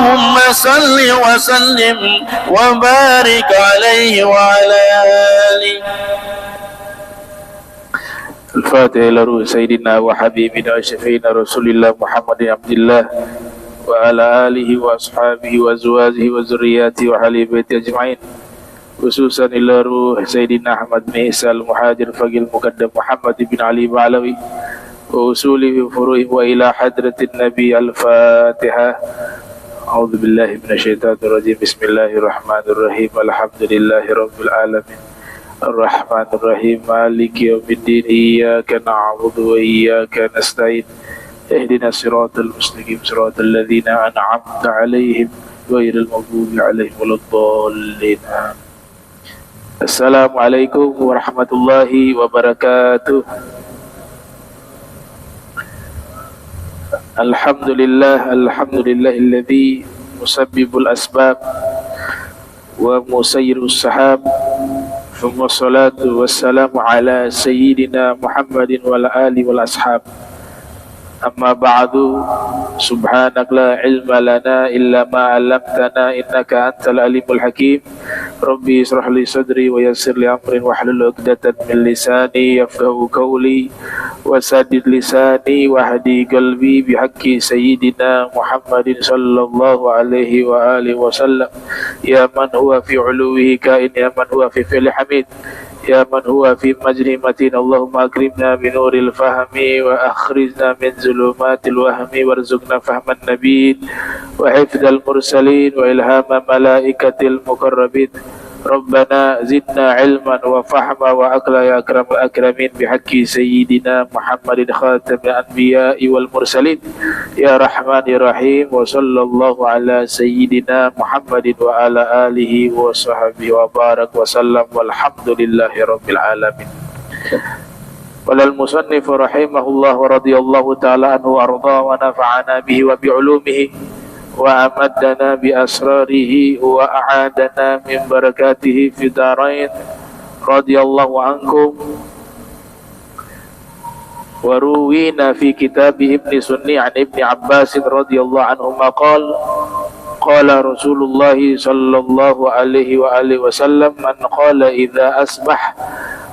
اللهم صل وسلم وبارك عليه وعلى آله. الفاتحة إلى روح سيدنا وحبيبنا وشفينا رسول الله محمد عبد الله وعلى آله وأصحابه وأزواجه وذرياته وأهل بيته أجمعين، خصوصا إلى روح سيدنا أحمد بن عيسى المهاجر فقيه المقدم محمد بن علي بعلوي وأصوله وفروعه وإلى حضرة النبي. الفاتحة. أعوذ بالله من الشيطان الرجيم. بسم الله الرحمن الرحيم. الحمد لله رب العالمين الرحمن الرحيم مالك يوم الدين. إياك نعبد وإياك نستعين. اهدنا الصراط المستقيم صراط الذين أنعمت عليهم غير المغضوب عليهم ولا الضالين. السلام عليكم ورحمة الله وبركاته. Alhamdulillah, alhamdulillahilladzi musabbibul asbab wa musayyirus sahab. Thumma salatu wassalamu ala sayyidina Muhammadin wal ali wal ashab. Amma ba'du, subhanak la ilma lana illa ma 'allamtana innaka antal alimul hakim. Rabbi israh li sadri wa yassir li amri wahlul 'uqdatam min lisani yafqahu qawli wasadid lisani wahdi qalbi bihaqqi sayyidina Muhammadin sallallahu alaihi wa alihi wasallam. Ya man huwa fi 'uluwihi kain, ya man huwa fi fi'li hamid, ya man huwa fi majri matin. Allahumma akrimna bi nuril fahmi wa akhrijna min zulumatil wahmi warzuqna fahman nabiyyin wa hifdzal mursalin wa ilhama malaikatil muqarrabin. Rabbana zidna ilman wa fahma wa aqla ya akramul akramin bihaqqi sayyidina Muhammadin khatamil anbiya'i wal mursalin. Ya Rahman ya Rahim. Wa sallallahu ala sayyidina Muhammadin wa ala alihi wa sahbihi wa barak wa sallam walhamdulillahi rabbil alamin. Walal musannif rahimahullah wa radiyallahu ta'ala anhu wa arda wa nafa'ana bihi wa bi'ulumihi wa amaddana bi asrarihi wa a'adana min barakatihi fi darain. Radiyallahu ankum. Wa ruwina fi kitab Ibn Sunni an Ibn Abbas radiyallahu anhu maqal qala Rasulullah sallallahu alaihi wa alihi wasallam man qala idza asbah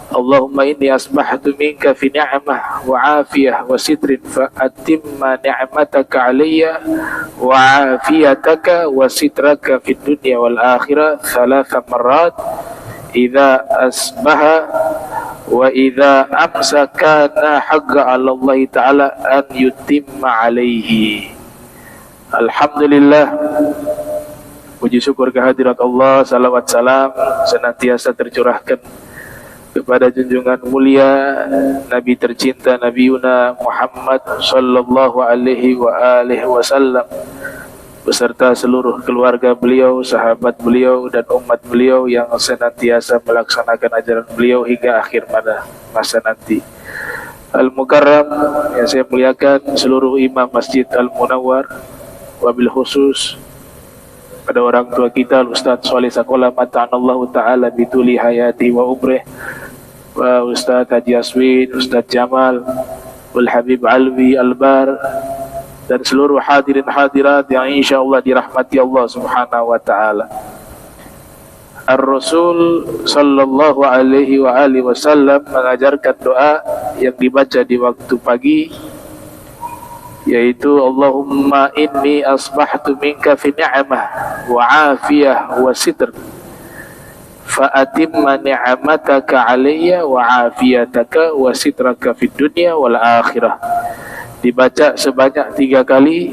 Allahumma inni asbahtu minka fi ni'mah wa afiyah wa sitrin fa atimma ni'mataka alayya wa afiyataka wa sitraka fi dunya wal akhirah thalatha marrat idza asbaha wa idza amsa kana haqqa 'ala Allah ta'ala an yutimma alayhi. Alhamdulillah, puji syukur kehadirat Allah, salawat salam senantiasa tercurahkan kepada junjungan mulia Nabi tercinta Nabi Yuna Muhammad sallallahu alaihi wa alihi wasallam beserta seluruh keluarga beliau, sahabat beliau dan umat beliau yang senantiasa melaksanakan ajaran beliau hingga akhir masa nanti. Al-Mukarram yang saya muliakan seluruh imam Masjid Al-Munawwar, wabil khusus pada orang tua kita Ustaz Shalih Sakola mata'anallahu ta'ala bituli hayati wa umrih, wa Ustaz Haji Aswin, Ustaz Jamal, wal Habib Alwi Albar, dan seluruh hadirin hadirat yang insyaallah dirahmati Allah subhanahu wa ta'ala. Ar-Rasul sallallahu alaihi wa alihi wasallam mengajarkan doa yang dibaca di waktu pagi, yaitu Allahumma inni asbahtu minka fi ni'mah wa afiyah wa sitr fa atimma ni'mataka alayya wa afiyataka wa sitraka fid dunya wal akhirah. Dibaca sebanyak 3 kali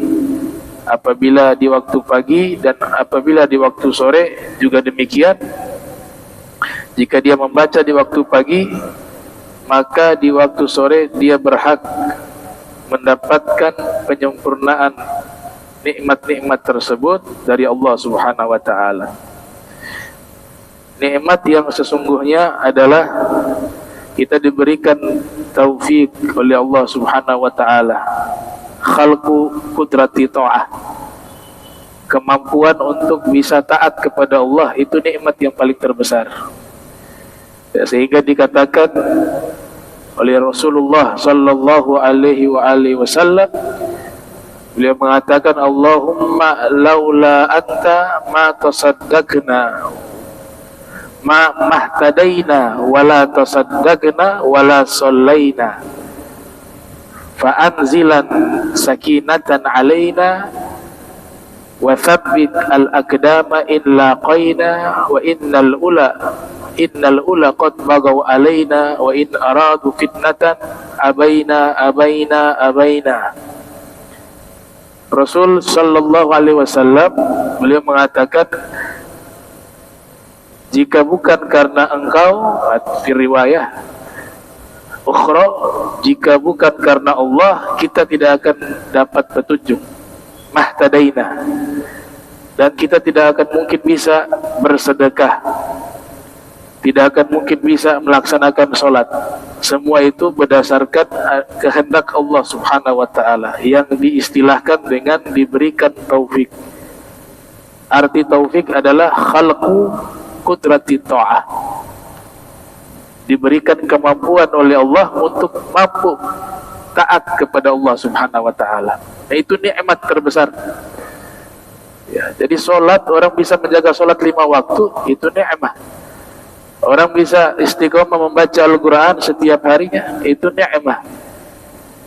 apabila di waktu pagi dan apabila di waktu sore juga demikian. Jika dia membaca di waktu pagi, maka di waktu sore dia berhak mendapatkan penyempurnaan nikmat-nikmat tersebut dari Allah subhanahu wa ta'ala. Nikmat yang sesungguhnya adalah kita diberikan taufik oleh Allah subhanahu wa ta'ala, khalqu qudrati ta'ah, kemampuan untuk bisa taat kepada Allah. Itu nikmat yang paling terbesar, sehingga dikatakan oleh Rasulullah sallallahu alaihi wa alihi wasallam, Beliau mengatakan, Allahumma laula anta ma tasaddaqna ma mahtadaina wala tasaddaqna wala sallaina fa anzilan sakinatan alaina wa thabbit al-aqdama in laqaina wa innal ula qad bagaw alaina wa in aradu fitnatan abaina. Rasul sallallahu alaihi wasallam beliau mengatakan, jika bukan karena engkau, fi riwayah ukhra, jika bukan karena Allah, kita tidak akan dapat petunjuk, mahtadaina, dan kita tidak akan mungkin bisa bersedekah, tidak akan mungkin bisa melaksanakan sholat. Semua itu berdasarkan kehendak Allah subhanahu wa ta'ala, yang diistilahkan dengan diberikan taufik. Arti taufik adalah khalqu qudrati ta'ah, diberikan kemampuan oleh Allah untuk mampu taat kepada Allah subhanahu wa ta'ala. Nah, itu nikmat terbesar ya. Jadi sholat, orang bisa menjaga sholat 5 waktu, itu nikmat. Orang bisa istiqomah membaca Al-Quran setiap harinya, itu nikmat.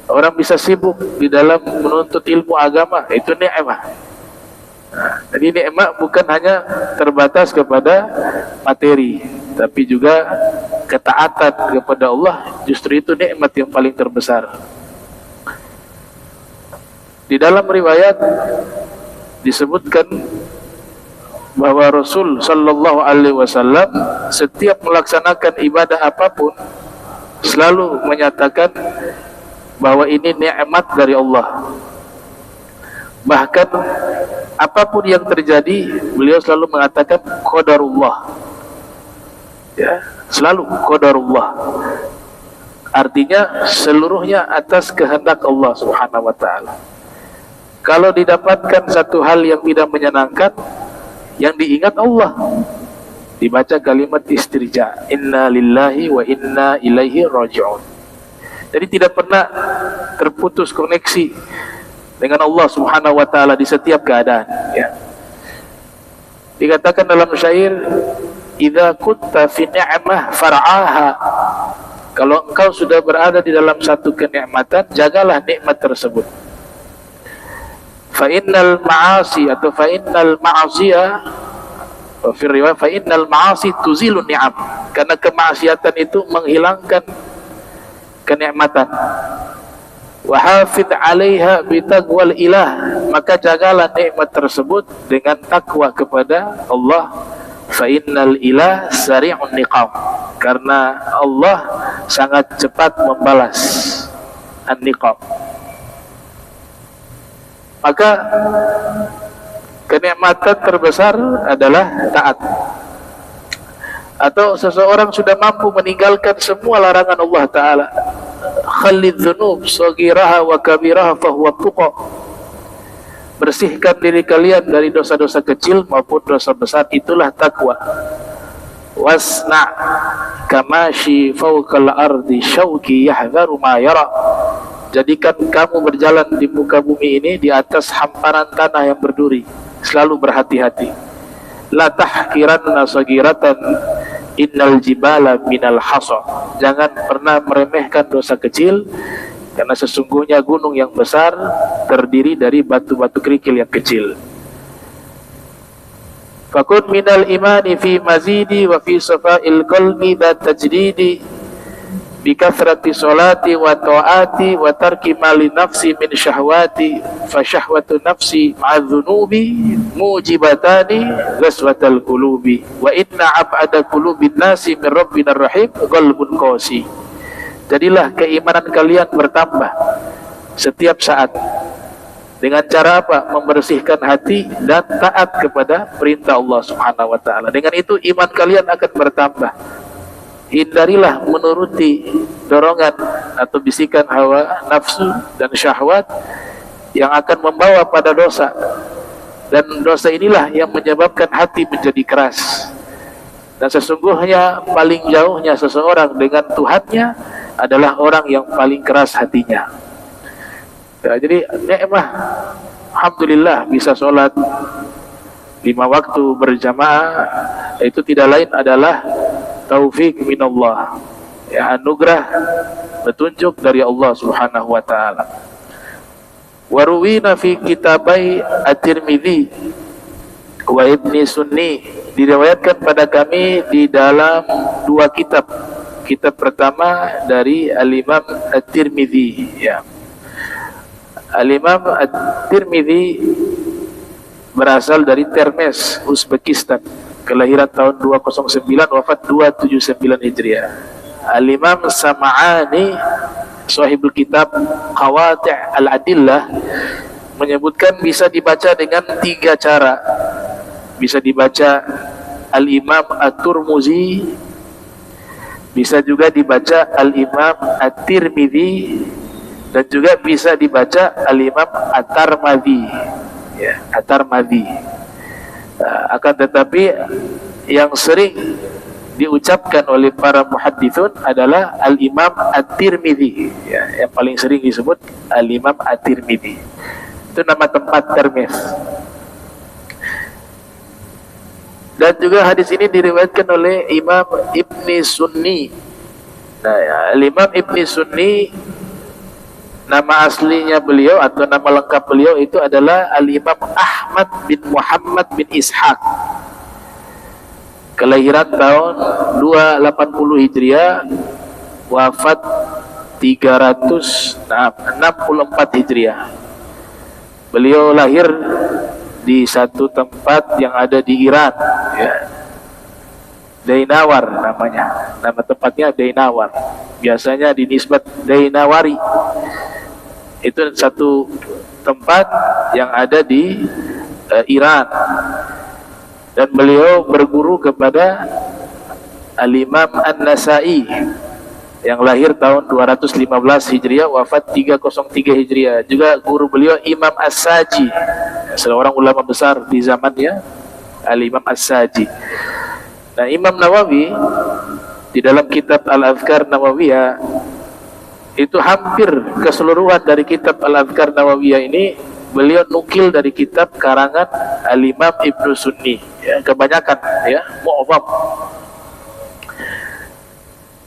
Orang bisa sibuk di dalam menuntut ilmu agama, itu nikmat. Nah, jadi nikmat bukan hanya terbatas kepada materi, tapi juga ketaatan kepada Allah. Justru itu nikmat yang paling terbesar. Di dalam riwayat disebutkan bahwa Rasul sallallahu alaihi wasallam setiap melaksanakan ibadah apapun selalu menyatakan bahwa ini nikmat dari Allah. Bahkan apapun yang terjadi, beliau selalu mengatakan qadarullah. Ya, selalu qadarullah. Artinya seluruhnya atas kehendak Allah subhanahu wa ta'ala. Kalau didapatkan satu hal yang tidak menyenangkan, yang diingat Allah, dibaca kalimat istirja, inna lillahi wa inna ilaihi raji'un. Jadi tidak pernah terputus koneksi dengan Allah subhanahu wa ta'ala di setiap keadaan ya. Dikatakan dalam syair, idza kunta fi ni'mah far'aha, kalau engkau sudah berada di dalam satu kenikmatan, jagalah nikmat tersebut. Fa innal ma'asi atau fa innal ma'asiya, fi riwayat fa innal ma'asi tuzilun ni'am, karena kemaksiatan itu menghilangkan kenikmatan. Wa hafidh 'alaiha bi taqwal ilah, maka jagalah nikmat tersebut dengan takwa kepada Allah. Fa innal ilah sari'un niqam, karena Allah sangat cepat membalas an-niqam. Maka kenikmatan terbesar adalah taat. Atau seseorang sudah mampu meninggalkan semua larangan Allah Ta'ala. Khalid dzunub saghiraha wa kabiraha fahuwa tuqa, bersihkan diri kalian dari dosa-dosa kecil maupun dosa besar, itulah takwa. Wasna kamashi fawqal ardi syauki yahdharu ma yara, jadikan kamu berjalan di muka bumi ini di atas hamparan tanah yang berduri, selalu berhati-hati. La tahkiranna sagiratan innal jibala minal hasa, jangan pernah meremehkan dosa kecil, karena sesungguhnya gunung yang besar terdiri dari batu-batu kerikil yang kecil. Fakun minal imani fi mazidi wa fi safa'il qalbi dat tajdidi bi kathrati salati wa ta'ati wa tarki mali nafsi min syahwati, fa syahwatu nafsi ma'adzunubi mujibatani ghaswatal qulubi wa inna ab'ada qulubin nasi min rabbinar rahim qalbun qasi. Jadilah keimanan kalian bertambah setiap saat. Dengan cara apa? Membersihkan hati dan taat kepada perintah Allah subhanahu wa ta'ala. Dengan itu iman kalian akan bertambah. Hindarilah menuruti dorongan atau bisikan hawa nafsu dan syahwat yang akan membawa pada dosa. Dan dosa inilah yang menyebabkan hati menjadi keras. Dan sesungguhnya paling jauhnya seseorang dengan Tuhannya adalah orang yang paling keras hatinya. Ya, jadi nikmah, alhamdulillah bisa sholat 5 waktu berjamaah, itu tidak lain adalah taufik minallah, ya, anugerah, petunjuk dari Allah Subhanahu wa taala. Waruwina fi kitabai At-Tirmidzi wa Ibni Sunni, diriwayatkan pada kami di dalam 2 kitab. Kitab pertama dari Al-Imam At-Tirmidzi, ya. Al-Imam At-Tirmidzi berasal dari Termez, Uzbekistan, kelahiran tahun 209, wafat 279 Hijriah. Al-Imam Sam'ani, sahibul kitab Qawati' al-Adillah, menyebutkan bisa dibaca dengan 3 cara. Bisa dibaca Al-Imam At-Tirmidzi, bisa juga dibaca Al-Imam At-Tirmidzi, dan juga bisa dibaca Al-Imam At-Tirmidzi, ya, At-Tirmidzi. Akan tetapi yang sering diucapkan oleh para muhaddithun adalah Al-Imam At-Tirmidzi, ya, yang paling sering disebut Al-Imam At-Tirmidzi. Itu nama tempat Termez. Dan juga hadis ini diriwayatkan oleh Imam Ibni Sunni. Nah, ya, Imam Ibni Sunni, nama aslinya beliau atau nama lengkap beliau itu adalah Al-Imam Ahmad bin Muhammad bin Ishaq, kelahiran tahun 280 Hijriah, wafat 364 Hijriah. Beliau lahir di satu tempat yang ada di Iran, ya. Dainawar namanya. Nama tempatnya Dainawar. Biasanya dinisbat Dainawari. Itu satu tempat yang ada di Iran. Dan beliau berguru kepada Al-Imam An-Nasa'i yang lahir tahun 215 Hijriah, wafat 303 Hijriah. Juga guru beliau Imam As-Saji, seorang ulama besar di zamannya, Al-Imam As-Saji. Nah, Imam Nawawi di dalam kitab Al-Adhkar Nawawiyah itu hampir keseluruhan dari kitab Al-Adhkar Nawawiyah ini beliau nukil dari kitab karangan Al-Imam Ibnu Sunni, ya, kebanyakan, ya, mu'zam.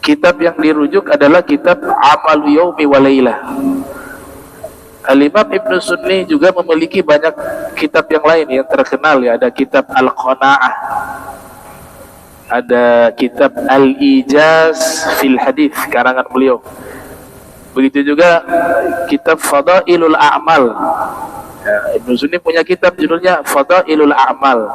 Kitab yang dirujuk adalah kitab Amal Yaumi wa Lailah. Al-Imam Ibnu Sunni juga memiliki banyak kitab yang lain yang terkenal, ya. Ada kitab Al-Qana'ah, ada kitab Al-Ijaz fil Hadith karangan beliau. Begitu juga kitab Fadailul A'mal, ya, Ibnu Sunni punya kitab judulnya Fadailul A'mal.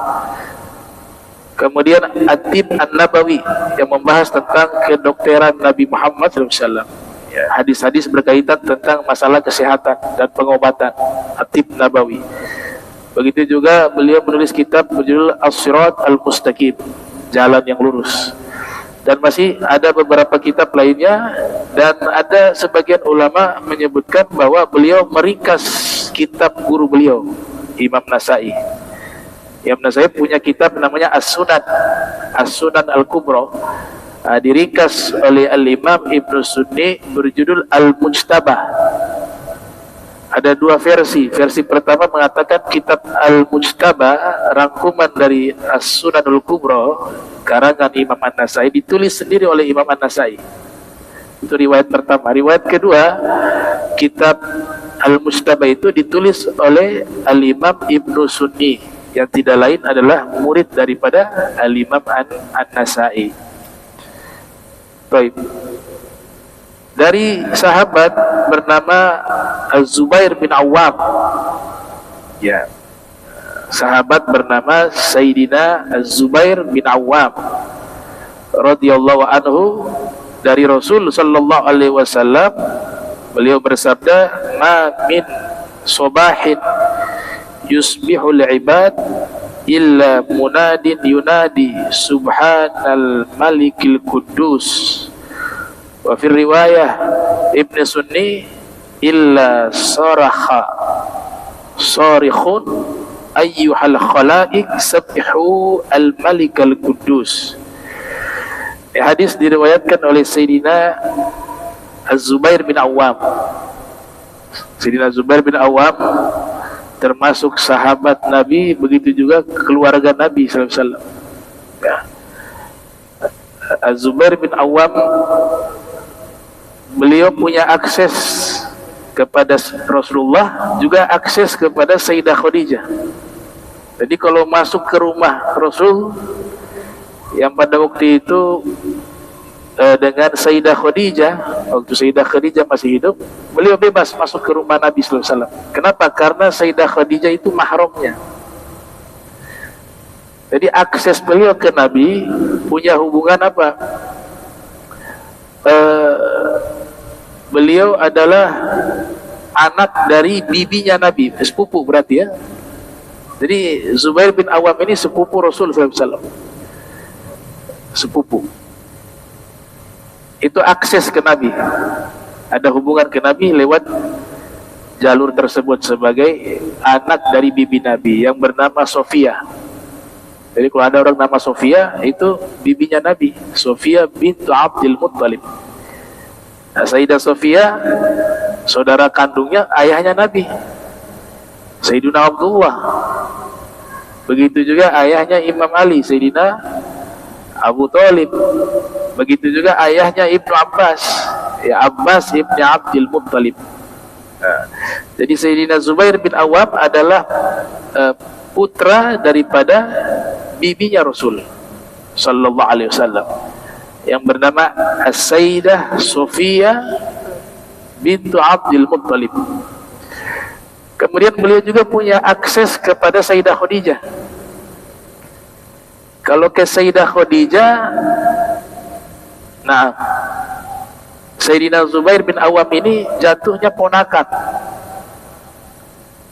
Kemudian At-Tib An-Nabawi yang membahas tentang kedokteran Nabi Muhammad SAW, ya, hadis-hadis berkaitan tentang masalah kesehatan dan pengobatan, At-Tib Nabawi. Begitu juga beliau menulis kitab berjudul As-Sirat Al-Mustaqim, jalan yang lurus. Dan masih ada beberapa kitab lainnya, dan ada sebagian ulama menyebutkan bahwa beliau meringkas kitab guru beliau, Imam Nasa'i. Imam Nasa'i punya kitab namanya As-Sunan, As-Sunan Al-Kubra, diringkas oleh Al-Imam Ibnu Sunni berjudul Al-Mujtabah. Ada 2 versi. Versi pertama mengatakan kitab Al-Mujtabah, rangkuman dari As-Sunan Al-Kubra karangan Imam An-Nasa'i, ditulis sendiri oleh Imam An-Nasa'i. Itu riwayat pertama. Riwayat kedua, kitab Al-Mujtabah itu ditulis oleh Al-Imam Ibnu Sunni, yang tidak lain adalah murid daripada Al-Imam An-Nasa'i. Baik. Dari sahabat bernama Az-Zubair bin Awwam, ya, sahabat bernama Sayyidina Az-Zubair bin Awwam radhiyallahu anhu, dari Rasul sallallahu alaihi wasallam, beliau bersabda, "Ma min subahin yusbihul ibad illa munadin yunadi subhanal malikil quddus." Wa fi riwayah Ibnu Sunni, illa saraha sarikhun ayyuhal khalaik sabbihu al malikal quddus. Hadis diriwayatkan oleh Sayyidina Az-Zubair bin Awwam. Sayyidina Zubair bin Awam termasuk sahabat Nabi, begitu juga keluarga Nabi sallallahu alaihi wasallam. Ya. Az-Zubair bin Awam, beliau punya akses kepada Rasulullah, juga akses kepada Sayyidah Khadijah. Jadi kalau masuk ke rumah Rasul yang pada waktu itu dengan Sayyidah Khadijah, waktu Sayyidah Khadijah masih hidup, beliau bebas masuk ke rumah Nabi sallallahu alaihi wasallam. Kenapa? Karena Sayyidah Khadijah itu mahramnya. Jadi akses beliau ke Nabi punya hubungan apa? Beliau adalah anak dari bibinya Nabi, sepupu berarti ya. Jadi Zubair bin Awam ini sepupu Rasul sallallahu alaihi wasallam. Sepupu. Itu akses ke Nabi, ada hubungan ke Nabi lewat jalur tersebut sebagai anak dari bibi Nabi yang bernama Sofia. Jadi kalau ada orang nama Sofia, itu bibinya Nabi, Sofia bintu Abdul Muttalib. Nah, Sayyidah Sofia saudara kandungnya ayahnya Nabi, Sayyidina Abdullah. Begitu juga ayahnya Imam Ali, Sayyidina Abu Thalib. Begitu juga ayahnya Ibnu Abbas, ya Abbas ibn Abdul Muttalib. Nah, jadi Sayyidina Zubair bin Awam adalah putra daripada bibinya Rasul sallallahu alaihi wasallam yang bernama As-Sayyidah Sofia bintu Abdul Muttalib. Kemudian beliau juga punya akses kepada Sayyidah Khadijah. Kalau ke Sayyidah Khadijah, nah, Sayyidina Zubair bin Awam ini jatuhnya ponakan.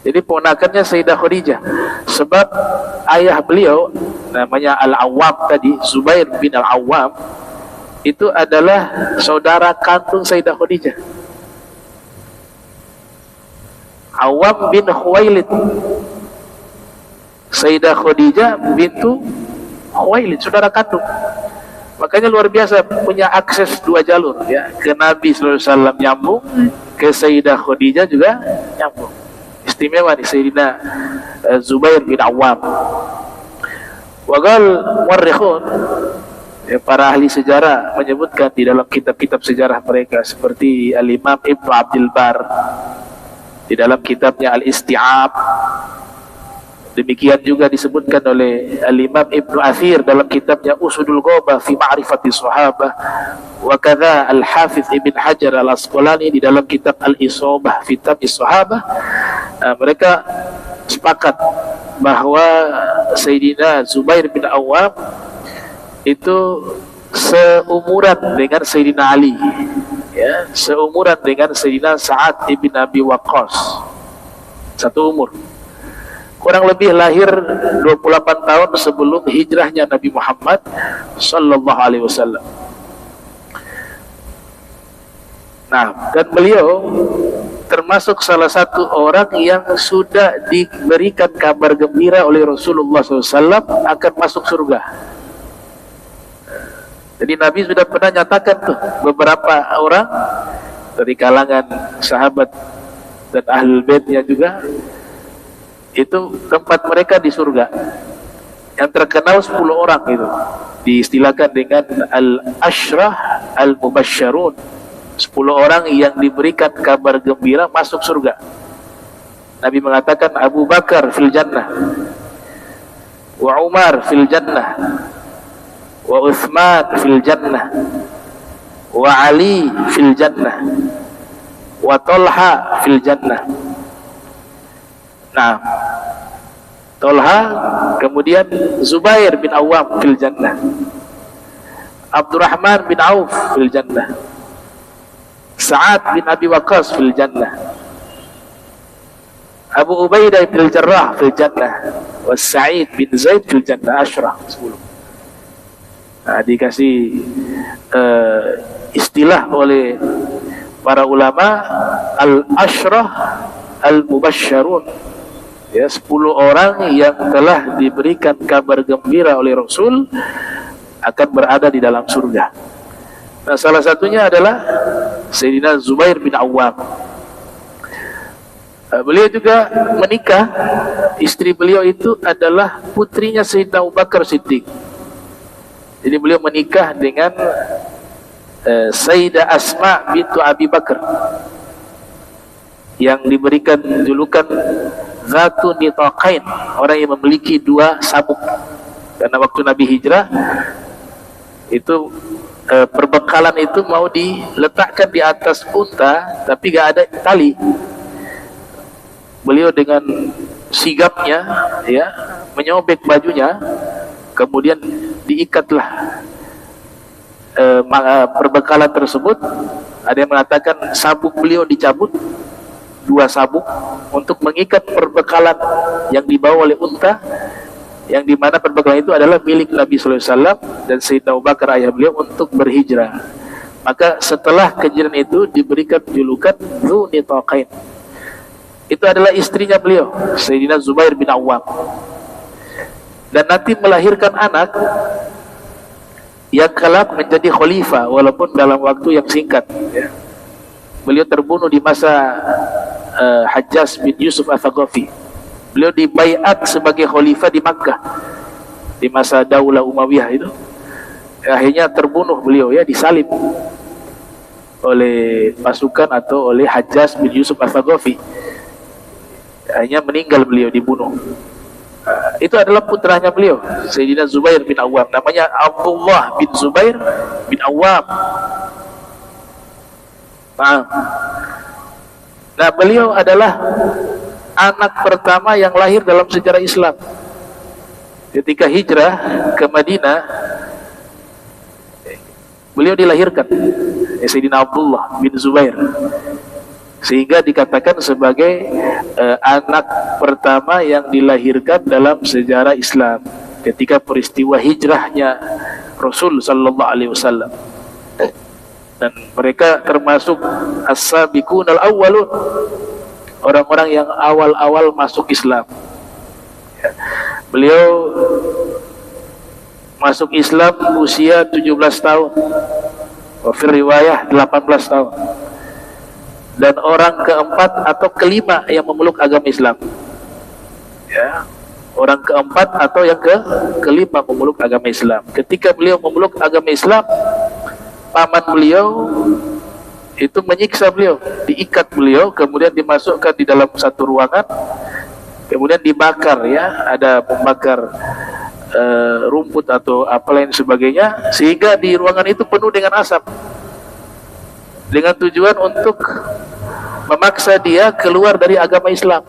Jadi ponakannya Sayyidah Khadijah. Sebab ayah beliau namanya Al-Awwam tadi, Zubair bin Al-Awwam, itu adalah saudara kandung Sayyidah Khadijah. Awam bin Khuwailid. Sayyidah Khadijah bintu Khuwailid, saudara kandung. Makanya luar biasa, punya akses dua jalur ya, ke Nabi sallallahu alaihi wasallam nyambung, ke Sayyidah Khadijah juga nyambung. Istimewa nih Sayyidina Zubair bin Awam. Wagal muarrikhun, ya, para ahli sejarah menyebutkan di dalam kitab-kitab sejarah mereka, seperti Al-Imam Ibnu Abdul Bar di dalam kitabnya Al-Isti'ab. Demikian juga disebutkan oleh Al-Imam Ibnu Athir dalam kitabnya Usudul Ghobah fi Ma'rifati Sahabah, wa kadza Al-Hafiz Ibn Hajar Al-Asqalani di dalam kitab Al-Isabah fi Tab'is Sahabah. Mereka sepakat bahwa Sayyidina Zubair bin Awam itu seumuran dengan Sayyidina Ali, ya, seumuran dengan Sayyidina Sa'ad ibn Abi Waqqas, satu umur. Kurang lebih lahir 28 tahun sebelum hijrahnya Nabi Muhammad sallallahu alaihi wasallam. Nah, dan beliau termasuk salah satu orang yang sudah diberikan kabar gembira oleh Rasulullah SAW akan masuk surga. Jadi Nabi sudah pernah nyatakan tuh, beberapa orang dari kalangan sahabat dan ahlul baitnya juga, itu tempat mereka di surga. Yang terkenal 10 orang itu diistilahkan dengan al-ashrah al-mubasysyarun, 10 orang yang diberikan kabar gembira masuk surga. Nabi mengatakan Abu Bakar fil jannah, wa Umar fil jannah, wa Utsman fil jannah, wa Ali fil jannah, wa Talha fil jannah. Nah, Talha, kemudian Zubair bin Awam fil jannah, Abdurrahman bin Auf fil jannah, Sa'ad bin Abi Waqqas fil jannah, Abu Ubaidah bin Jarrah fil jannah, wa Sa'id bin Zaid fil jannah. 10. Nah, dikasih istilah oleh para ulama al-ashrah al-mubasysyarun, ya, 10 orang yang telah diberikan kabar gembira oleh Rasul akan berada di dalam surga. Nah, salah satunya adalah Sayyidina Zubair bin Awam. Beliau juga menikah, istri beliau itu adalah putrinya Sayyidina Abu Bakar Siddiq. Jadi beliau menikah dengan Sayyidah Asma bintu Abi Bakar yang diberikan julukan Zatu Nitaqain, orang yang memiliki dua sabuk. Karena waktu Nabi hijrah itu perbekalan itu mau diletakkan di atas unta, tapi gak ada tali. Beliau dengan sigapnya ya menyobek bajunya, kemudian diikatlah perbekalan tersebut. Ada yang mengatakan sabuk beliau dicabut, dua sabuk, untuk mengikat perbekalan yang dibawa oleh unta, yang dimana perbekalan itu adalah milik Nabi sallallahu alaihi wasallam dan Sayyidina Abu Bakar ayah beliau untuk berhijrah. Maka setelah kejadian itu diberikan julukan Dzu Nitaqain. Itu adalah istrinya beliau, Sayyidina Zubair bin Awam. Dan nanti melahirkan anak yang kelak menjadi khalifah walaupun dalam waktu yang singkat ya. Beliau terbunuh di masa Hajjaj bin Yusuf Al-Thaqafi. Beliau dibaiat sebagai khalifah di Makkah di masa Daulah Umayyah itu. Akhirnya terbunuh beliau ya, disalib oleh pasukan atau oleh Hajjaj bin Yusuf Al-Thaqafi. Akhirnya meninggal beliau, dibunuh. Itu adalah putranya beliau, Sayyidina Zubair bin Awam. Namanya Abdullah bin Zubair bin Awam. Nah, beliau adalah anak pertama yang lahir dalam sejarah Islam. Ketika hijrah ke Madinah, beliau dilahirkan Sayyidina Abdullah bin Zubair, sehingga dikatakan sebagai anak pertama yang dilahirkan dalam sejarah Islam ketika peristiwa hijrahnya Rasul sallallahu alaihi wasallam. Dan mereka termasuk as-sabiqun al-awwalun, orang-orang yang awal-awal masuk Islam. Beliau masuk Islam usia 17 tahun, wa fi riwayah 18 tahun. Dan orang keempat atau kelima yang memeluk agama Islam ya, orang keempat atau yang kelima memeluk agama Islam. Ketika beliau memeluk agama Islam, paman beliau itu menyiksa beliau, diikat beliau, kemudian dimasukkan di dalam satu ruangan, kemudian dibakar ya, ada membakar rumput atau apa lain sebagainya, sehingga di ruangan itu penuh dengan asap, dengan tujuan untuk memaksa dia keluar dari agama Islam.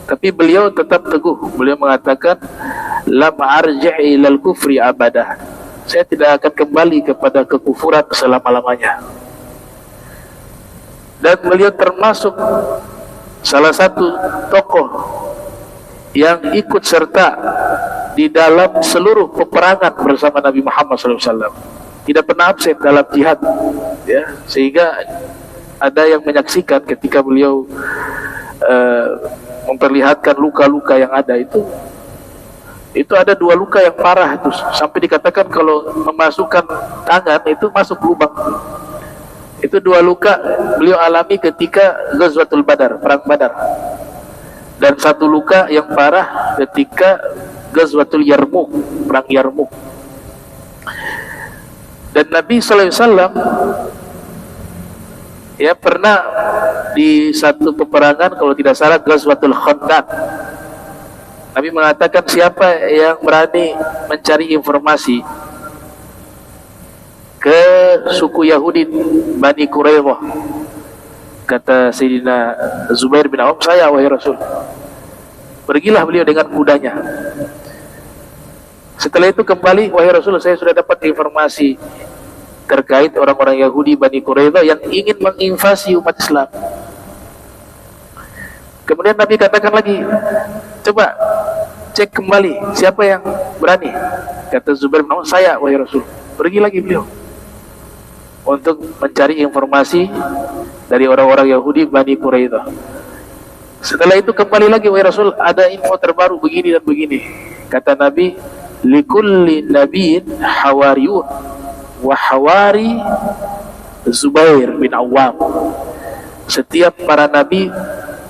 Tapi beliau tetap teguh. Beliau mengatakan, lam arji' ilal kufri abadah, saya tidak akan kembali kepada kekufuran selama-lamanya. Dan beliau termasuk salah satu tokoh yang ikut serta di dalam seluruh peperangan bersama Nabi Muhammad SAW. Tidak pernah absen dalam jihad ya, sehingga ada yang menyaksikan ketika beliau memperlihatkan luka-luka yang ada itu ada dua luka yang parah itu, sampai dikatakan kalau memasukkan tangan itu masuk lubang. Itu dua luka beliau alami ketika Ghazwatul Badar, perang Badar. Dan satu luka yang parah ketika Ghazwatul Yarmuk, perang Yarmuk. Dan Nabi SAW ya pernah di satu peperangan, kalau tidak salah Ghazwatul Khandaq, Nabi mengatakan, siapa yang berani mencari informasi ke suku Yahudi Bani Quraidah, kata Sayyidina Zubair bin Awam, saya wahai Rasul. Pergilah beliau dengan kudanya. Setelah itu kembali, wahai Rasul, saya sudah dapat informasi terkait orang-orang Yahudi Bani Quraidah yang ingin menginvasi umat Islam. Kemudian Nabi katakan lagi, coba cek kembali siapa yang berani. Kata Zubair bin Awam, saya wahai Rasul. Pergi lagi beliau untuk mencari informasi dari orang-orang Yahudi Bani Quraidah. Setelah itu kembali lagi, wahai Rasul, ada info terbaru begini dan begini. Kata Nabi, likulli nabiyyin hawariyun wa hawari Zubair bin Awam. Setiap para nabi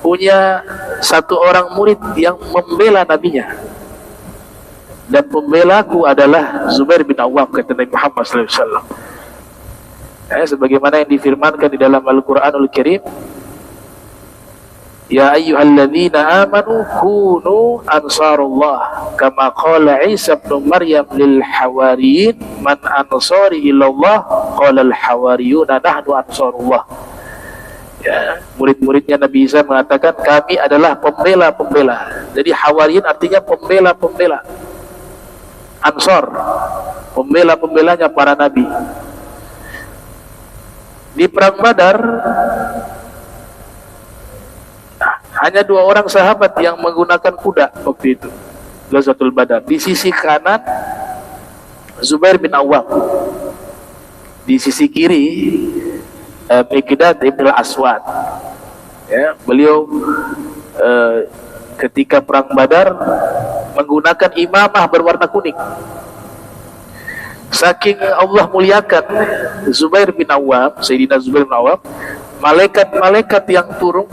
punya satu orang murid yang membela nabinya, dan pembelaku adalah Zubair bin Awam, kata Nabi Muhammad SAW. Sebagaimana yang difirmankan di dalam Al-Quranul Karim, ya ayyuhalladzina amanu kunu ansarullah kama qala Isa bin Maryam lil hawariyin man ansari ilallah qala al hawariyuna nahnu ansarullah. Ya, murid-muridnya Nabi Isa mengatakan kami adalah pembela-pembela. Jadi hawariyin artinya pembela-pembela. Ansar, pembela-pembelanya para nabi. Di perang Badar hanya 2 orang sahabat yang menggunakan kuda waktu itu, Ghazwatul Badar. Di sisi kanan Zubair bin Awam, di sisi kiri Miqdad ibn al-Aswad. Ya, beliau ketika perang Badar menggunakan imamah berwarna kuning. Saking Allah muliakan Zubair bin Awam, Sayyidina Zubair bin Awam, malaikat-malaikat yang turun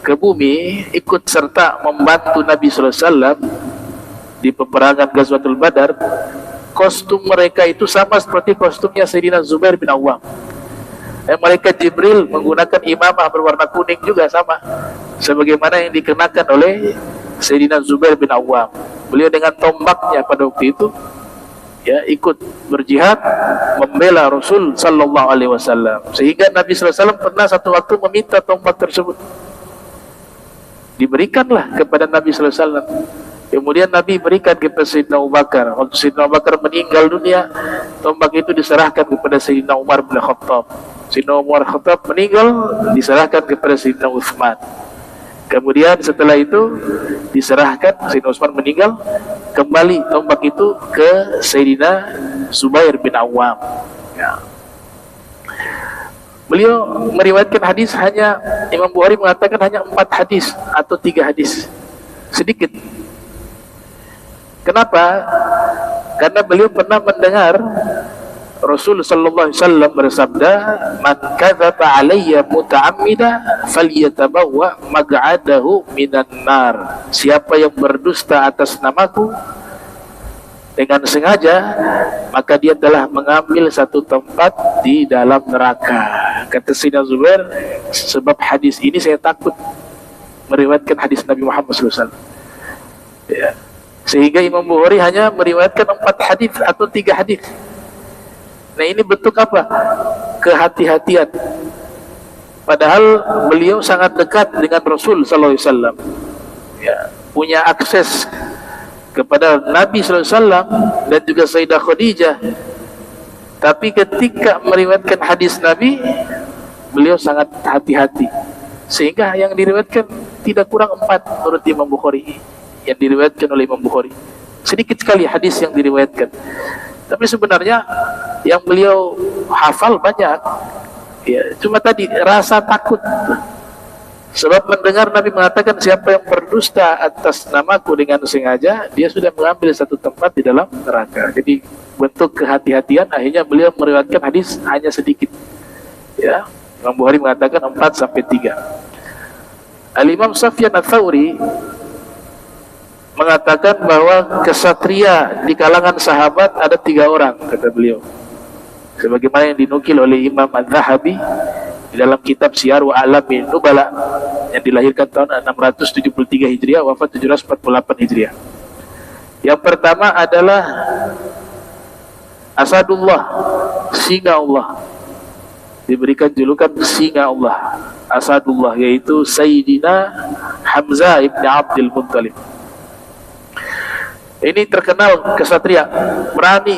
ke bumi ikut serta membantu Nabi SAW di peperangan Ghazwatul Badar. Kostum mereka itu sama seperti kostumnya Sayyidina Zubair bin Awam. Malaikat Jibril menggunakan imamah berwarna kuning juga sama sebagaimana yang dikenakan oleh Sayyidina Zubair bin Awam. Beliau dengan tombaknya pada waktu itu, ya, ikut berjihad membela Rasul sallallahu alaihi wasallam, sehingga Nabi sallallahu alaihi wasallam pernah satu waktu meminta tombak tersebut, diberikanlah kepada Nabi sallallahu alaihi wasallam. Kemudian Nabi berikan kepada Sayyidina Abu Bakar. Waktu Sayyidina Abu Bakar meninggal dunia, tombak itu diserahkan kepada Sayyidina Umar bin Khattab. Sayyidina Umar bin Khattab meninggal, diserahkan kepada Sayyidina Utsman. Kemudian setelah itu diserahkan, Sayyidina Utsman meninggal, kembali tombak itu ke Sayyidina Zubair bin Awam. Ya. Beliau meriwayatkan hadis hanya, Imam Bukhari mengatakan hanya 4 hadis atau 3 hadis, sedikit. Kenapa? Karena beliau pernah mendengar Rasul sallallahu alaihi wasallam bersabda, "Man kadzaba alayya muta'ammida falyatabawwa maq'adahu minan nar." Siapa yang berdusta atas namaku dengan sengaja, maka dia telah mengambil satu tempat di dalam neraka. Kata Sayyidina Zubair, sebab hadis ini saya takut meriwayatkan hadis Nabi Muhammad SAW. Ya. Sehingga Imam Bukhari hanya meriwayatkan 4 hadis atau 3 hadis. Nah, ini bentuk apa? Kehati-hatian. Padahal beliau sangat dekat dengan Rasul sallallahu alaihi wasallam. Ya, punya akses kepada Nabi sallallahu alaihi wasallam dan juga Sayyidah Khadijah. Tapi ketika meriwayatkan hadis Nabi, beliau sangat hati-hati. Sehingga yang diriwayatkan tidak kurang 4 menurut Imam Bukhari. Yang diriwayatkan oleh Imam Bukhari, sedikit sekali hadis yang diriwayatkan. Tapi sebenarnya yang beliau hafal banyak, ya, cuma tadi rasa takut. Sebab mendengar Nabi mengatakan siapa yang berdusta atas namaku dengan sengaja, dia sudah mengambil satu tempat di dalam neraka. Jadi bentuk kehati-hatian, akhirnya beliau meriwayatkan hadis hanya sedikit. Ya, Imam Bukhari mengatakan 4-3. Al-Imam Sufyan Ats-Tsauri mengatakan bahwa kesatria di kalangan sahabat ada 3 orang, kata beliau, sebagaimana yang dinukil oleh Imam Az-Zahabi di dalam kitab Syiar wa A'lamin Nubala, yang dilahirkan tahun 673 Hijriah, wafat 748 Hijriah. Yang pertama adalah Asadullah, singa Allah, diberikan julukan singa Allah, Asadullah, yaitu Sayyidina Hamzah ibn Abdul Muttalib. Ini terkenal kesatria, berani,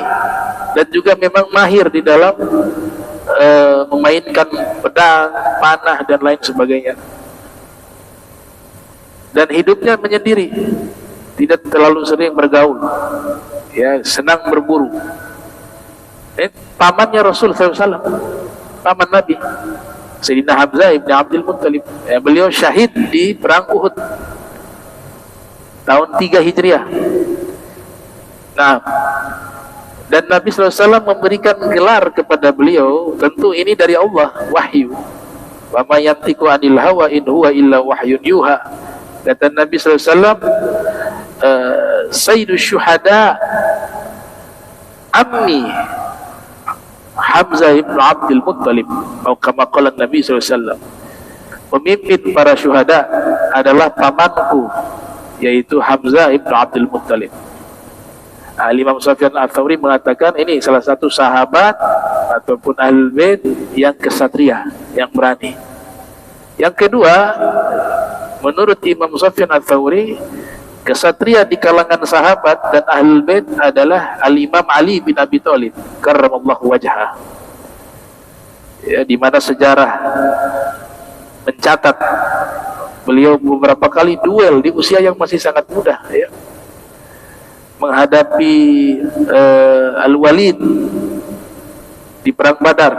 dan juga memang mahir di dalam memainkan pedang, panah, dan lain sebagainya. Dan hidupnya menyendiri, tidak terlalu sering bergaul, ya, senang berburu. Pamannya Rasul SAW, paman Nabi, Sayyidina Hamzah ibn Abdul Muttalib, ya, beliau syahid di perang Uhud tahun 3 Hijriah. Nah, dan Nabi SAW memberikan gelar kepada beliau, tentu ini dari Allah, wahyu. Wa ma yantiqu anil hawa in huwa illa wahyun yuha. Kata Nabi sallallahu alaihi wasallam, Sayyidus syuhada ammi Hamzah ibn Abdul Muttalib, atau kama qala Nabi sallallahu alaihi wasallam, pemimpin para syuhada adalah pamanku, yaitu Hamzah ibn Abdul Muttalib. Imam Sufyan Ats-Tsauri mengatakan ini salah satu sahabat ataupun ahlul bait yang kesatria, yang berani. Yang kedua, menurut Imam Sufyan Ats-Tsauri, kesatria di kalangan sahabat dan ahlul bait adalah Al-Imam Ali bin Abi Thalib karramallahu wajhah. Ya, di mana sejarah mencatat beliau beberapa kali duel di usia yang masih sangat muda, ya, menghadapi Al-Walid di perang Badar.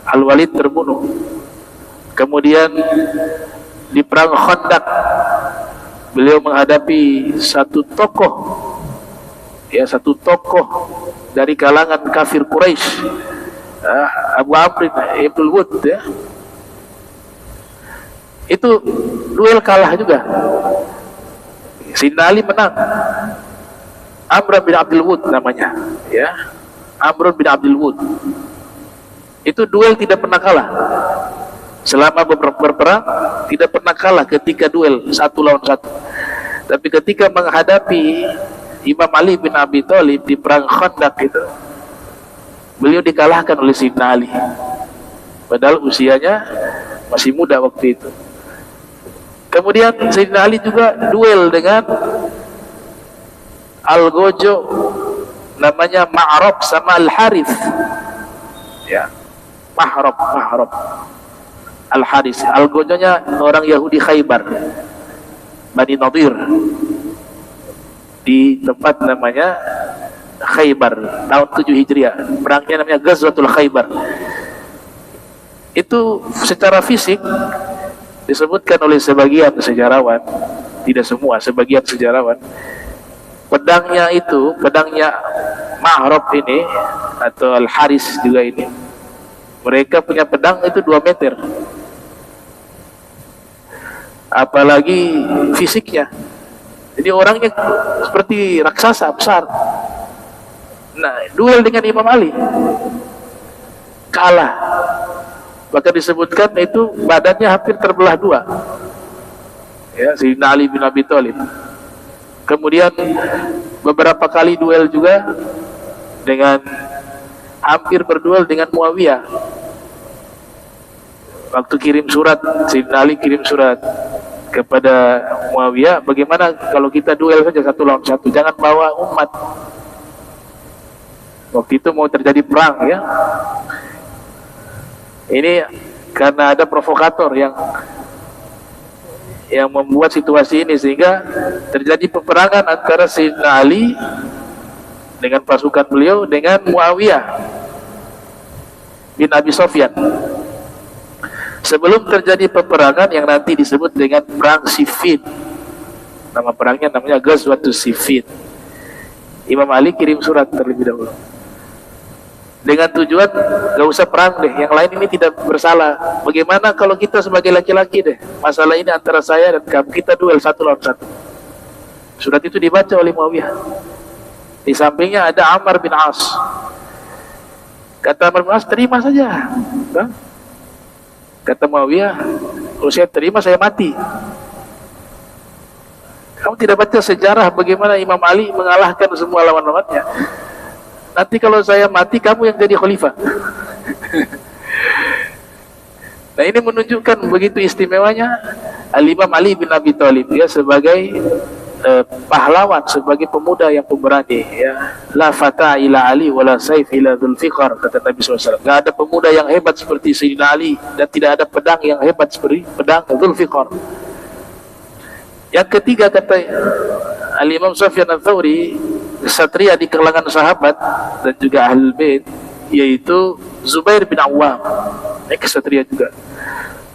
Al-Walid terbunuh. Kemudian di perang Khandaq beliau menghadapi satu tokoh, ya, satu tokoh dari kalangan kafir Quraisy, Abu Amr ibn Wud, ya. Itu duel kalah juga. Sayyidina Ali menang. Amr bin Abdul Wud namanya, ya. Amr bin Abdul Wud. Itu duel tidak pernah kalah. Selama berperang tidak pernah kalah ketika duel 1 lawan 1. Tapi ketika menghadapi Imam Ali bin Abi Thalib di perang Khandaq itu, beliau dikalahkan oleh Sayyidina Ali. Padahal usianya masih muda waktu itu. Kemudian Sayyidina Ali juga duel dengan Al-Gojo, namanya Ma'rab sama Al-Harith, ya. Ma'rab Al-Harith. Al-Gojonya orang Yahudi Khaybar, Bani Nadir, di tempat namanya Khaybar tahun 7 Hijriah. Perangnya namanya Ghazwatul Khaybar. Itu secara fisik disebutkan oleh sebagian sejarawan, tidak semua, sebagian sejarawan, pedangnya itu, pedangnya Ma'rab ini atau Al-Haris juga ini, mereka punya pedang itu 2 meter. Apalagi fisiknya, jadi orangnya seperti raksasa besar. Nah, duel dengan Imam Ali kalah. Bahkan disebutkan itu badannya hampir terbelah 2, ya, Sayyidina Ali bin Abi Thalib. Kemudian beberapa kali duel juga dengan, hampir berduel dengan Muawiyah. Waktu kirim surat, Sayyidina Ali kirim surat kepada Muawiyah, bagaimana kalau kita duel saja 1 lawan 1, jangan bawa umat. Waktu itu mau terjadi perang, ya. Ini karena ada provokator yang membuat situasi ini, sehingga terjadi peperangan antara Sayyidina Ali dengan pasukan beliau dengan Muawiyah bin Abi Sufyan. Sebelum terjadi peperangan yang nanti disebut dengan perang Siffin, nama perangnya namanya Ghazwatus Siffin, Imam Ali kirim surat terlebih dahulu dengan tujuan gak usah perang deh, yang lain ini tidak bersalah. Bagaimana kalau kita sebagai laki-laki deh, masalah ini antara saya dan kamu, kita duel 1 lawan 1. Surat itu dibaca oleh Muawiyah. Di sampingnya ada Ammar bin As. Kata Ammar bin As, terima saja. Kata Muawiyah, kalau saya terima saya mati. Kamu tidak baca sejarah bagaimana Imam Ali mengalahkan semua lawan-lawannya? Nanti kalau saya mati, kamu yang jadi khalifah. Nah, ini menunjukkan begitu istimewanya Al-Imam Ali bin Abi Thalib, ya, sebagai pahlawan, sebagai pemuda yang pemberani, ya. La fata ila Ali wala saif ila Dzulfiqar, kata Nabi SAW. Gak ada pemuda yang hebat seperti Sayyidina Ali, dan tidak ada pedang yang hebat seperti pedang Dzulfiqar. Yang ketiga, kata Al-Imam Sufyan Ats-Tsauri, kesatria di kalangan sahabat dan juga ahlul bait, yaitu Zubair bin Awam. Ini kesatria juga.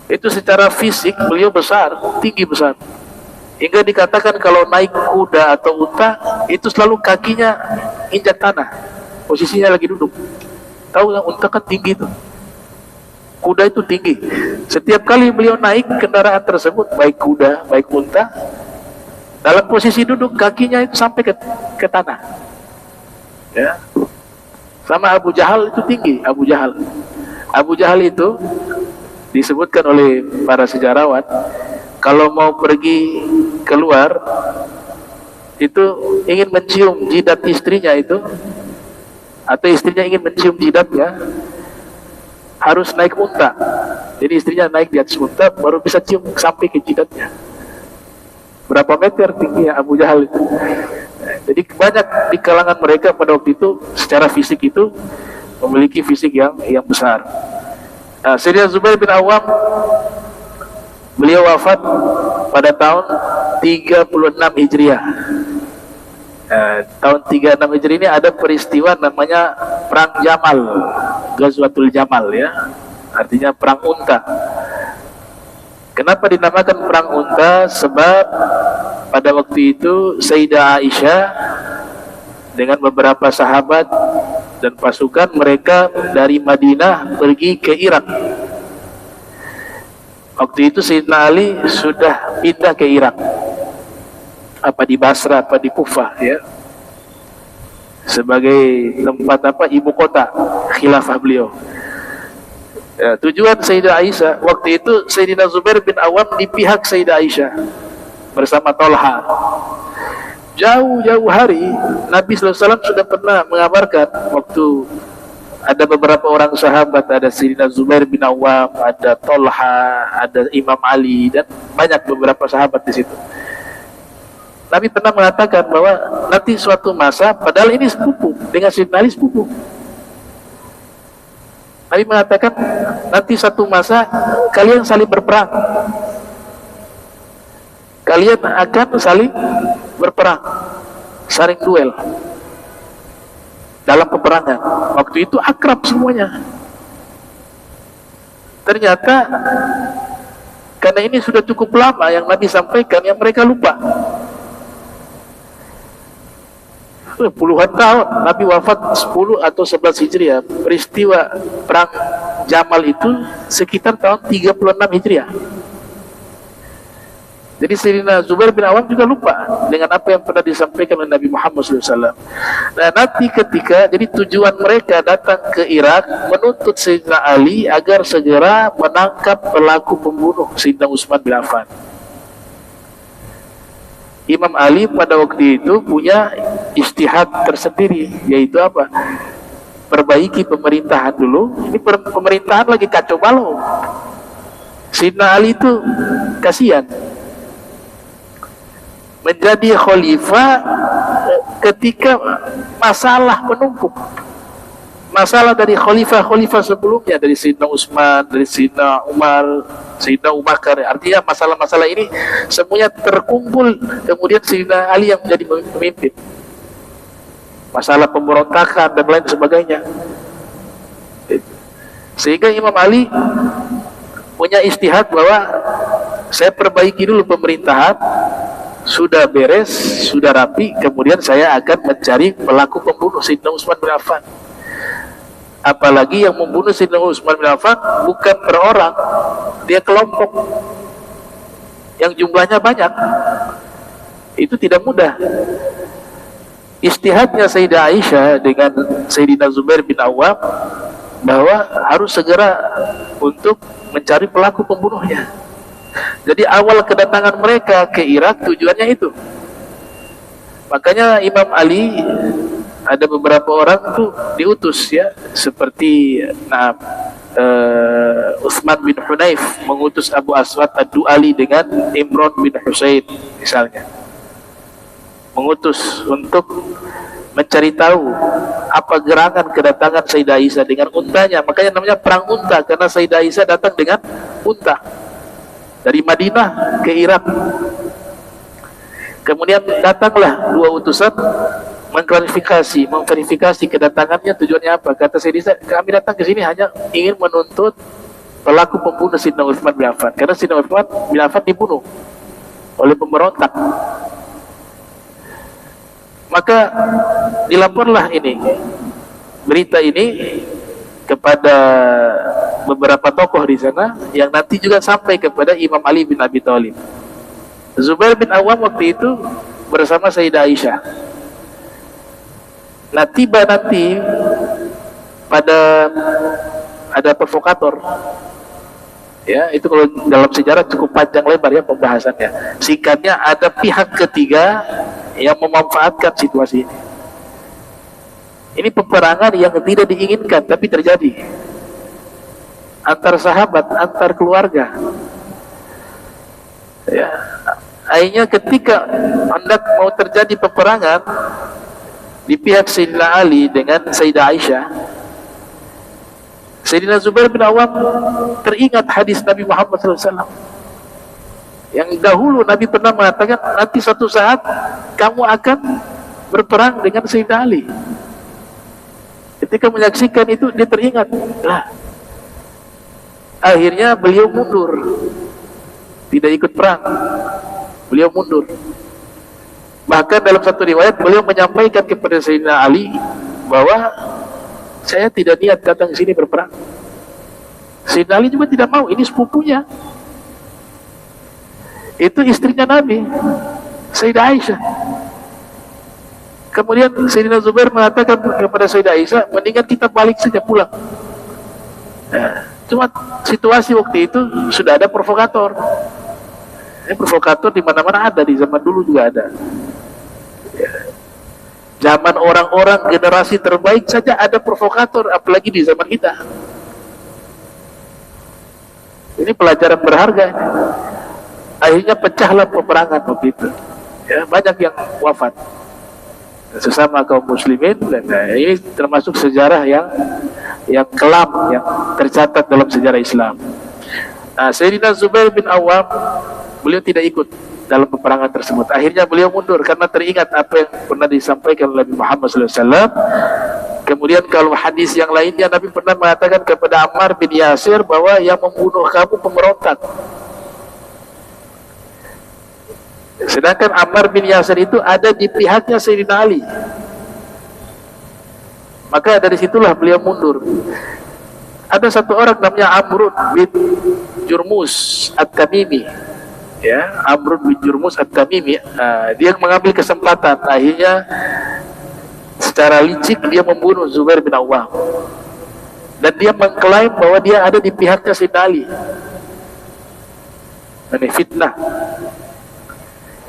Itu secara fisik beliau besar, tinggi besar, hingga dikatakan kalau naik kuda atau unta itu selalu kakinya injak tanah, posisinya lagi duduk. Tahu kan unta kan tinggi itu, Kuda itu tinggi. Setiap kali beliau naik kendaraan tersebut, baik kuda, baik unta, dalam posisi duduk kakinya itu sampai ke tanah. Ya. Sama Abu Jahal itu tinggi. Abu Jahal itu disebutkan oleh para sejarawan, kalau mau pergi keluar itu ingin mencium jidat istrinya itu, atau istrinya ingin mencium jidatnya, harus naik unta. Jadi istrinya naik di atas unta baru bisa cium sampai ke jidatnya. Berapa meter tinggi Abu Jahal itu. Jadi banyak di kalangan mereka pada waktu itu secara fisik itu memiliki fisik yang besar. Nah, Sayyidina Zubair bin Awam, beliau wafat pada tahun 36 Hijriah. Tahun 36 Hijriah ini ada peristiwa namanya Perang Jamal, Ghazwatul Jamal, ya, artinya perang unta. Kenapa dinamakan perang unta? Sebab pada waktu itu Sayyidah Aisyah dengan beberapa sahabat dan pasukan mereka dari Madinah pergi ke Irak. Waktu itu Sayyidina Ali sudah pindah ke Irak, apa di Basra, apa di Kufah, ya, sebagai tempat ibu kota khilafah beliau. Ya, tujuan Sayyidah Aisyah waktu itu, Sayyidina Zubair bin Awam di pihak Sayyidah Aisyah bersama Tolha. Jauh-jauh hari Nabi SAW sudah pernah mengabarkan, waktu ada beberapa orang sahabat, ada Sayyidina Zubair bin Awam, ada Tolha, ada Imam Ali, dan banyak beberapa sahabat di situ. Nabi pernah mengatakan bahwa nanti suatu masa, padahal ini sepupu dengan Sayyidina Ali, sepupu. Nabi mengatakan nanti satu masa kalian saling berperang. Kalian akan saling berperang, saling duel dalam peperangan. Waktu itu akrab semuanya. Ternyata karena ini sudah cukup lama yang Nabi sampaikan, yang mereka lupa. Puluhan tahun, Nabi wafat 10 atau 11 Hijriah. Peristiwa perang Jamal itu sekitar tahun 36 Hijriah. Jadi Sayyidina Zubair bin Awam juga lupa dengan apa yang pernah disampaikan oleh Nabi Muhammad SAW. Nah, nanti ketika, jadi tujuan mereka datang ke Irak menuntut Sayyidina Ali agar segera menangkap pelaku pembunuh Sayyidina Utsman bin Affan. Imam Ali pada waktu itu punya ijtihad tersendiri, yaitu apa? Perbaiki pemerintahan dulu. Ini pemerintahan lagi kacau balau. Sayyidina Ali itu kasihan menjadi khalifah ketika masalah menumpuk. Masalah dari khalifah-khalifah sebelumnya, dari Sayyidina Utsman, dari Sayyidina Umar, Sayyidina Abu Bakar. Artinya masalah-masalah ini semuanya terkumpul, kemudian Sayyidina Ali yang menjadi pemimpin. Masalah pemberontakan dan lain sebagainya. Sehingga Imam Ali punya ijtihad bahwa saya perbaiki dulu pemerintahan, sudah beres, sudah rapi, kemudian saya akan mencari pelaku pembunuh Sayyidina Utsman bin Affan. Apalagi yang membunuh Sayyidina Utsman bin Affan bukan per orang, dia kelompok yang jumlahnya banyak. Itu tidak mudah. Ijtihadnya Sayyidah Aisyah dengan Sayyidina Zubair bin Awam bahwa harus segera untuk mencari pelaku pembunuhnya. Jadi awal kedatangan mereka ke Irak tujuannya itu. Makanya Imam Ali, ada beberapa orang tuh diutus, ya, seperti Utsman bin Hunayf mengutus Abu Aswad Ad-Du'ali dengan Imran bin Husain misalnya, mengutus untuk mencari tahu apa gerangan kedatangan Sayyidah Aisyah dengan untanya. Makanya namanya perang unta, karena Sayyidah Aisyah datang dengan unta dari Madinah ke Irak. Kemudian datanglah dua utusan memverifikasi kedatangannya, tujuannya apa. Kata Sayyidina, kami datang ke sini hanya ingin menuntut pelaku pembunuh Sayyidina Utsman bin Affan, karena Sayyidina Utsman bin Affan dibunuh oleh pemberontak. Maka dilaporlah berita ini kepada beberapa tokoh di sana yang nanti juga sampai kepada Imam Ali bin Abi Thalib. Zubair bin Awam waktu itu bersama Sayyidah Aisyah. Nah, tiba nanti pada ada provokator. Ya, itu kalau dalam sejarah cukup panjang lebar ya pembahasannya. Singkatnya, ada pihak ketiga yang memanfaatkan situasi ini. Ini peperangan yang tidak diinginkan tapi terjadi antar sahabat, antar keluarga. Ya, akhirnya ketika hendak mau terjadi peperangan di pihak Sayyidina Ali dengan Sayyidah Aisyah, Sayyidina Zubair bin Awam teringat hadis Nabi Muhammad SAW yang dahulu Nabi pernah mengatakan, nanti suatu saat kamu akan berperang dengan Sayyidina Ali. Ketika menyaksikan itu, dia teringat. Nah, akhirnya beliau mundur, tidak ikut perang. Beliau mundur. Bahkan dalam satu riwayat beliau menyampaikan kepada Sayyidina Ali bahwa saya tidak niat datang ke sini berperang. Sayyidina Ali juga tidak mau, ini sepupunya. Itu istrinya Nabi, Sayyidah Aisyah. Kemudian Sayyidina Zubair mengatakan kepada Sayyidah Aisyah, mendingan kita balik saja pulang. Nah, cuma situasi waktu itu sudah ada provokator. Provokator di mana-mana ada, di zaman dulu juga ada. Ya. Zaman orang-orang generasi terbaik saja ada provokator, apalagi di zaman kita. Ini pelajaran berharga. Akhirnya pecahlah peperangan waktu itu. Ya, banyak yang wafat sesama kaum muslimin, dan ini termasuk sejarah yang kelam yang tercatat dalam sejarah Islam. Nah, Sayyidina Zubair bin Awam, beliau tidak ikut dalam peperangan tersebut. Akhirnya beliau mundur karena teringat apa yang pernah disampaikan oleh Nabi Muhammad SAW. Kemudian kalau hadis yang lainnya, Nabi pernah mengatakan kepada Ammar bin Yasir bahwa yang membunuh kamu pemberontak. Sedangkan Ammar bin Yasir itu ada di pihaknya Sayyidina Ali. Maka dari situlah beliau mundur. Ada satu orang namanya Amr bin Jurmus At-Tamimi. Ya, Amr bin Jurmus At-Tamimi, dia mengambil kesempatan, akhirnya secara licik dia membunuh Zubair bin Awam, dan dia mengklaim bahwa dia ada di pihaknya Sayyidina Ali. Ini fitnah.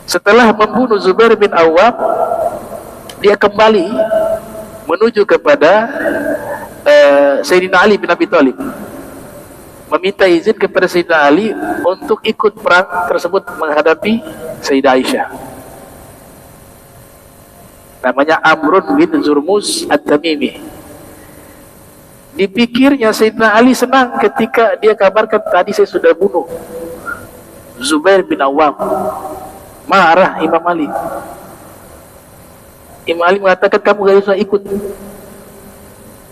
Setelah membunuh Zubair bin Awam, dia kembali menuju kepada Sayyidina Ali bin Abi Thalib, meminta izin kepada Sayyidina Ali untuk ikut perang tersebut menghadapi Sayyidah Aisyah. Namanya Amr bin Jurmus At-Tamimi. Dipikirnya Sayyidina Ali senang ketika dia kabarkan, tadi saya sudah bunuh Zubair bin Awam. Marah Imam Ali. Imam Ali mengatakan, kamu gak usah ikut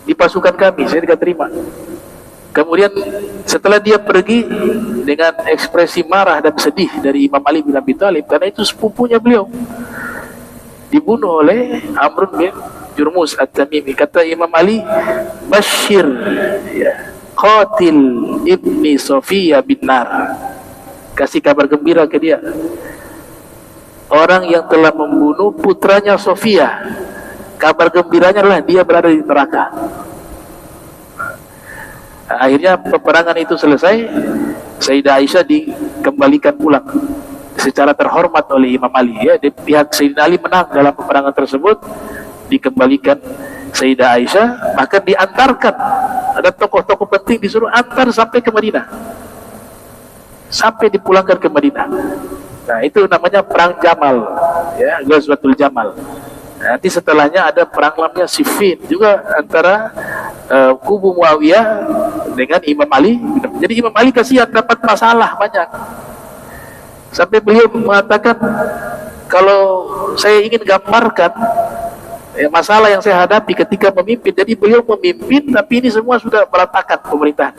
di pasukan kami, saya tidak terima. Kemudian setelah dia pergi dengan ekspresi marah dan sedih dari Imam Ali bin Abi Thalib, karena itu sepupunya beliau, dibunuh oleh Amr bin Jurmus At-Tamimi. Kata Imam Ali, Bashir ya, qatil ibni Sofiyah bin Nar, kasih kabar gembira ke dia, orang yang telah membunuh putranya Sofia, kabar gembiranya adalah dia berada di neraka. Akhirnya peperangan itu selesai, Sayyidah Aisyah dikembalikan pulang secara terhormat oleh Imam Ali. Ya, di pihak Sayyidina Ali menang dalam peperangan tersebut, dikembalikan Sayyidah Aisyah, bahkan diantarkan, ada tokoh-tokoh penting disuruh antar sampai ke Madinah, sampai dipulangkan ke Madinah. Nah, itu namanya perang Jamal, ya, Ghazwatul Jamal. Nanti setelahnya ada perang namanya Siffin juga antara kubu Muawiyah dengan Imam Ali. Jadi Imam Ali kasihan, dapat masalah banyak. Sampai beliau mengatakan, kalau saya ingin gambarkan ya, masalah yang saya hadapi ketika memimpin. Jadi beliau memimpin, tapi ini semua sudah berantakan pemerintahan.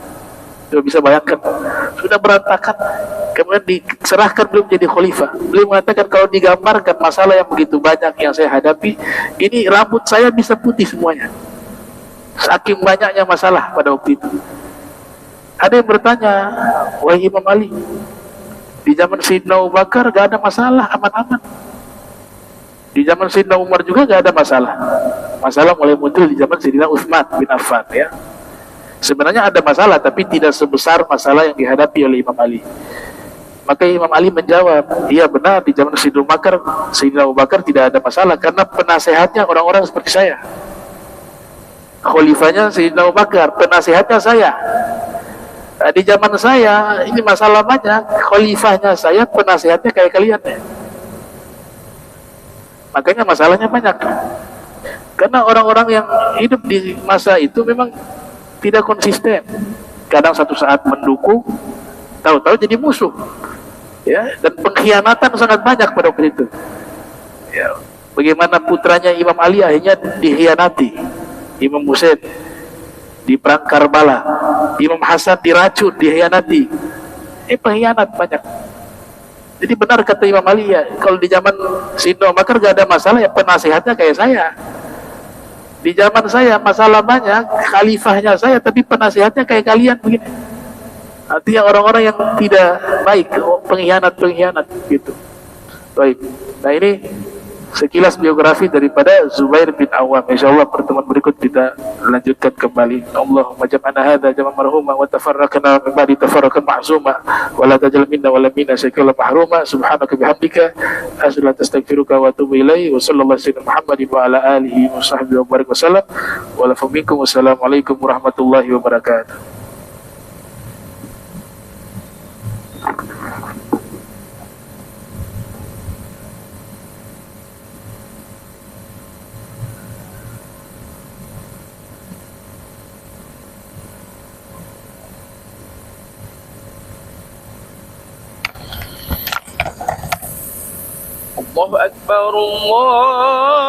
Coba bisa bayangkan, sudah berantakan, kemudian diserahkan belum jadi khalifah. Beliau mengatakan, kalau digambarkan masalah yang begitu banyak yang saya hadapi, ini rambut saya bisa putih semuanya, saking banyaknya masalah pada waktu itu. Ada yang bertanya, wahai Imam Ali, di zaman Sayyidina Abu Bakar gak ada masalah, aman-aman. Di zaman Sayyidina Umar juga gak ada masalah. Masalah mulai muncul di zaman Sayyidina Utsman bin Affan ya. Sebenarnya ada masalah, tapi tidak sebesar masalah yang dihadapi oleh Imam Ali. Maka Imam Ali menjawab, iya benar, di zaman Sayyidina Abu Bakar tidak ada masalah, karena penasehatnya orang-orang seperti saya. Khalifahnya Sayyidina Abu Bakar, penasehatnya saya. Nah, di zaman saya, ini masalah banyak, khalifahnya saya, penasehatnya kayak kalian ya. Makanya masalahnya banyak. Karena orang-orang yang hidup di masa itu memang tidak konsisten. Kadang satu saat mendukung, tahu-tahu jadi musuh. Ya, dan pengkhianatan sangat banyak pada waktu itu. Ya, bagaimana putranya Imam Ali akhirnya dikhianati, Imam Husain di perang Karbala, Imam Hasan diracun, dikhianati. Pengkhianat banyak. Jadi benar kata Imam Ali ya, kalau di zaman Sayyidina Abu Bakar gak ada masalah, ya penasihatnya kayak saya. Di zaman saya masalah banyak, khalifahnya saya, tapi penasihatnya kayak kalian begini. Artinya orang-orang yang tidak baik, pengkhianat gitu. Baik. Nah ini sekilas biografi daripada Zubair bin Awam. Insyaallah pertemuan berikut kita lanjutkan kembali. Allahumma jam'ana hadza jam'an marhuma wa tafarraqna min ba'di tafarraqan ma'zuma wa la tajal minna wa la minna syakila mahruma. Subhanaka bihamdika asyhadu an la ilaha illa anta astaghfiruka wa atubu ilaik. Wa sallallahu alaihi Muhammadin wa ala alihi wa sahbihi wa barik wasallam. Wa lakum minkum wassalamualaikum warahmatullahi wabarakatuh. الله أكبر الله